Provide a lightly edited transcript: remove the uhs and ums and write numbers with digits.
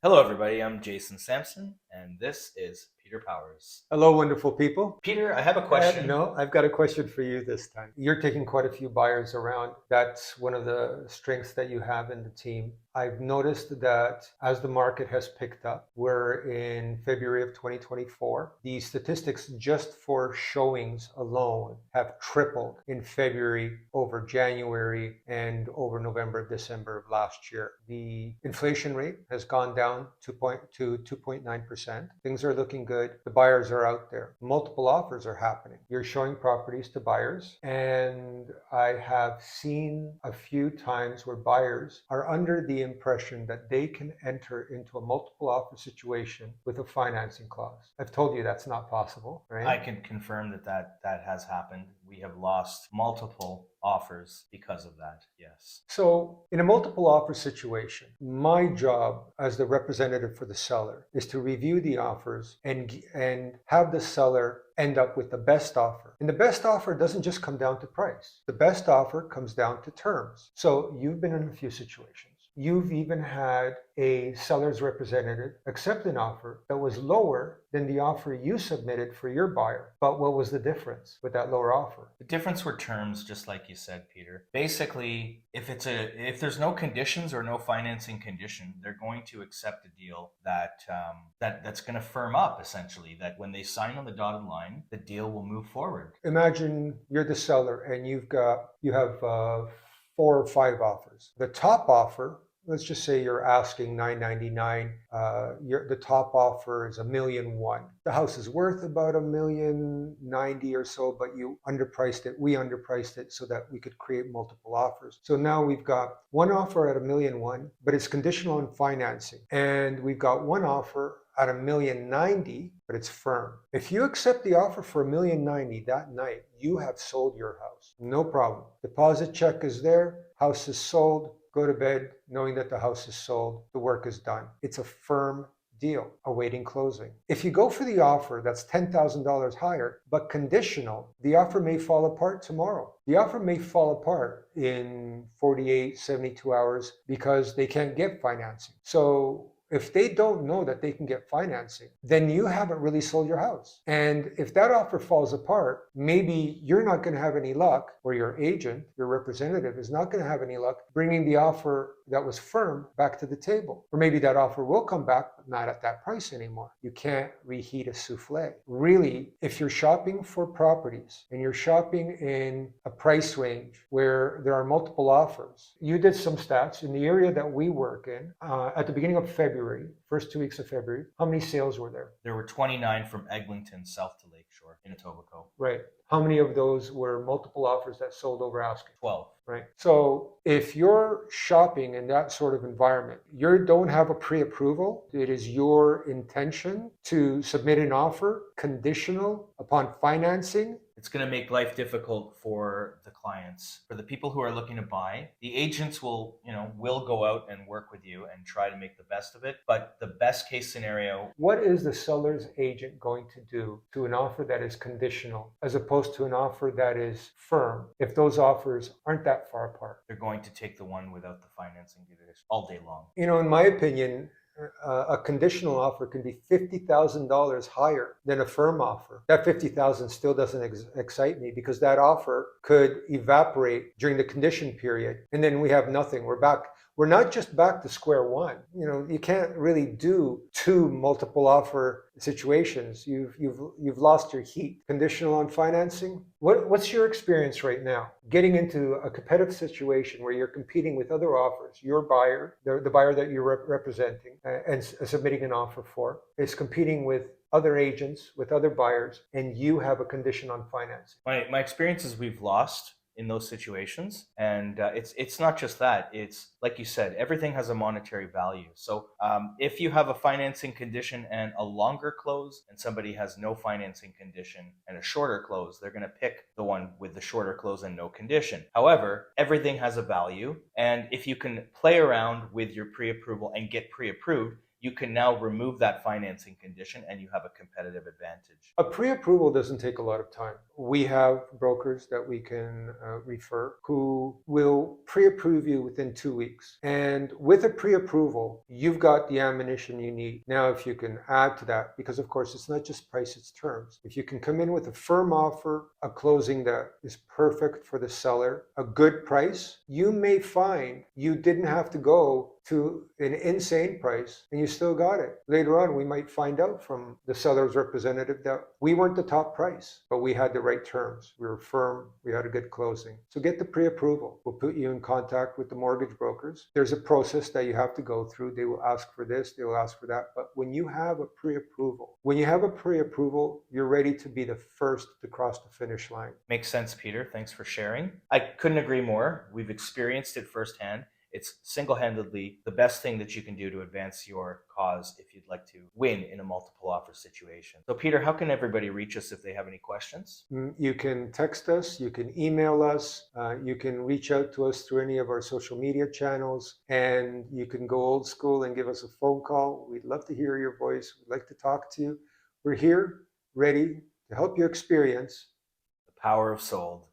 Hello, everybody. I'm Jason Sampson, and this is Peter Powers. Hello, wonderful people. Peter, I have a question. No, I've got a question for you this time. You're taking quite a few buyers around. That's one of the strengths that you have in the team. I've noticed that as the market has picked up, we're in February of 2024. The statistics just for showings alone have tripled in February over January and over November, December of last year. The inflation rate has gone down to 2.9%. Things are looking good. The buyers are out there. Multiple offers are happening. You're showing properties to buyers, and I have seen a few times where buyers are under the impression that they can enter into a multiple offer situation with a financing clause. I've told you that's not possible, right? I can confirm that has happened. We have lost multiple offers because of that. Yes. So, in a multiple offer situation, my job as the representative for the seller is to review the offers and have the seller end up with the best offer. And the best offer doesn't just come down to price. The best offer comes down to terms. So, you've been in a few situations. You've even had a seller's representative accept an offer that was lower than the offer you submitted for your buyer. But what was the difference with that lower offer? The difference were terms, just like you said, Peter. Basically, if there's no conditions or no financing condition, they're going to accept a deal that's going to firm up, essentially. That when they sign on the dotted line, the deal will move forward. Imagine you're the seller and you have 4 or 5 offers. The top offer, let's just say you're asking $999. The top offer is $1,000,001. The house is worth about $1,090,000 or so, but you underpriced it. We underpriced it so that we could create multiple offers. So now we've got one offer at $1,000,001, but it's conditional on financing, and we've got one offer at $1,090,000, but it's firm. If you accept the offer for $1,090,000 that night, you have sold your house. No problem. Deposit check is there. House is sold. Go to bed knowing that the house is sold. The work is done. It's a firm deal awaiting closing. If you go for the offer that's $10,000 higher, but conditional, the offer may fall apart tomorrow. The offer may fall apart in 48, 72 hours because they can't get financing. So if they don't know that they can get financing, then you haven't really sold your house. And if that offer falls apart, maybe you're not going to have any luck, or your agent, your representative, is not going to have any luck bringing the offer that was firm back to the table. Or maybe that offer will come back, but not at that price anymore. You can't reheat a souffle. Really, if you're shopping for properties and you're shopping in a price range where there are multiple offers, you did some stats in the area that we work in at the beginning of February, first 2 weeks of February. How many sales were there? There were 29 from Eglinton south to Lakeshore in Etobicoke. Right. How many of those were multiple offers that sold over asking? 12. Right. So if you're shopping in that sort of environment, you don't have a pre-approval. It is your intention to submit an offer conditional upon financing. It's going to make life difficult for the clients. For the people who are looking to buy, the agents will go out and work with you and try to make the best of it. But the best case scenario, what is the seller's agent going to do to an offer that is conditional as opposed to an offer that is firm if those offers aren't that far apart? They're going to take the one without the financing all day long. In my opinion, a conditional offer can be $50,000 higher than a firm offer. That $50,000 still doesn't excite me because that offer could evaporate during the condition period, and then we have nothing. We're back. We're not just back to square one. You can't really do 2 multiple offer situations. You've lost your heat. Conditional on financing. What's your experience right now getting into a competitive situation where you're competing with other offers? Your buyer, the buyer that you're representing and submitting an offer for, is competing with other agents, with other buyers, and you have a condition on financing. My experience is we've lost in those situations, and it's not just that. It's like you said, everything has a monetary value. So if you have a financing condition and a longer close, and somebody has no financing condition and a shorter close, they're going to pick the one with the shorter close and no condition. However, everything has a value, and if you can play around with your pre-approval and get pre-approved, you can now remove that financing condition and you have a competitive advantage. A pre-approval doesn't take a lot of time. We have brokers that we can refer who will pre-approve you within 2 weeks. And with a pre-approval, you've got the ammunition you need. Now, if you can add to that, because of course it's not just price, it's terms. If you can come in with a firm offer, a closing that is perfect for the seller, a good price, you may find you didn't have to go to an insane price and you still got it. Later on, we might find out from the seller's representative that we weren't the top price, but we had the right terms. We were firm, we had a good closing. So get the pre-approval. We'll put you in contact with the mortgage brokers. There's a process that you have to go through. They will ask for this, they will ask for that. But when you have a pre-approval, you're ready to be the first to cross the finish line. Makes sense, Peter. Thanks for sharing. I couldn't agree more. We've experienced it firsthand. It's single-handedly the best thing that you can do to advance your cause if you'd like to win in a multiple offer situation. So, Peter, how can everybody reach us if they have any questions? You can text us, you can email us, you can reach out to us through any of our social media channels, and you can go old school and give us a phone call. We'd love to hear your voice. We'd like to talk to you. We're here, ready to help you experience The power of sold.